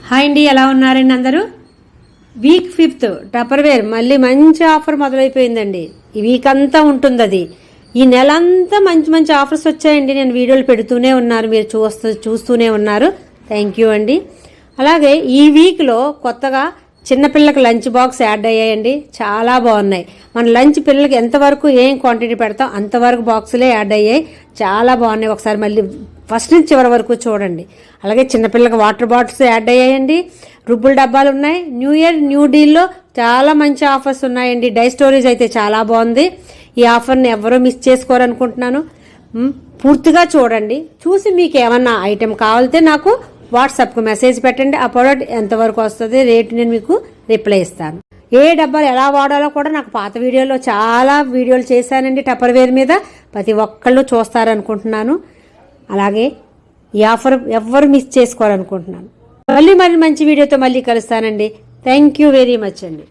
Hi అండి, ఎలా ఉన్నారండి అందరూ? వీక్ 5th టపర్వేర్ మళ్ళీ మంచి ఆఫర్ మొదలైపోయిందండి. ఈ వీక్ అంతా ఉంటుంది అది. ఈ నెల అంతా మంచి మంచి ఆఫర్స్ వచ్చాయండి. నేను వీడియోలు పెడుతూనే ఉన్నారు, మీరు చూస్తూనే ఉన్నారు. థ్యాంక్ యూ అండి. అలాగే ఈ వీక్లో కొత్తగా చిన్నపిల్లలకు లంచ్ బాక్స్ యాడ్ అయ్యాయండి. చాలా బాగున్నాయి. మన లంచ్ పిల్లలకి ఎంతవరకు ఏం క్వాంటిటీ పెడతాం అంతవరకు బాక్సులే యాడ్ అయ్యాయి. చాలా బాగున్నాయి. ఒకసారి మళ్ళీ ఫస్ట్ నుంచి చివరి వరకు చూడండి. అలాగే చిన్నపిల్లలకు వాటర్ బాటిల్స్ యాడ్ అయ్యాయండి. రుబ్బుల డబ్బాలు ఉన్నాయి. న్యూ ఇయర్ న్యూ డీల్లో చాలా మంచి ఆఫర్స్ ఉన్నాయండి. డై స్టోరేజ్ అయితే చాలా బాగుంది. ఈ ఆఫర్ని ఎవరో మిస్ చేసుకోరనుకుంటున్నాను. పూర్తిగా చూడండి. చూసి మీకు ఏమన్నా ఐటెం కావాలితే నాకు వాట్సాప్కు మెసేజ్ పెట్టండి. ఆ ప్రోడక్ట్ ఎంతవరకు వస్తుంది, రేటు నేను మీకు రిప్లై ఇస్తాను. ఏ డబ్బాలు ఎలా వాడాలో కూడా నాకు పాత వీడియోలో చాలా వీడియోలు చేశానండి. టపర్వేర్ మీద ప్రతి ఒక్కళ్ళు చూస్తారనుకుంటున్నాను. అలాగే ఈ ఆఫర్ ఎవ్వరు మిస్ చేసుకోవాలనుకుంటున్నాను. మళ్ళీ మంచి వీడియోతో మళ్ళీ కలుస్తానండి. థ్యాంక్ యూ వెరీ మచ్ అండి.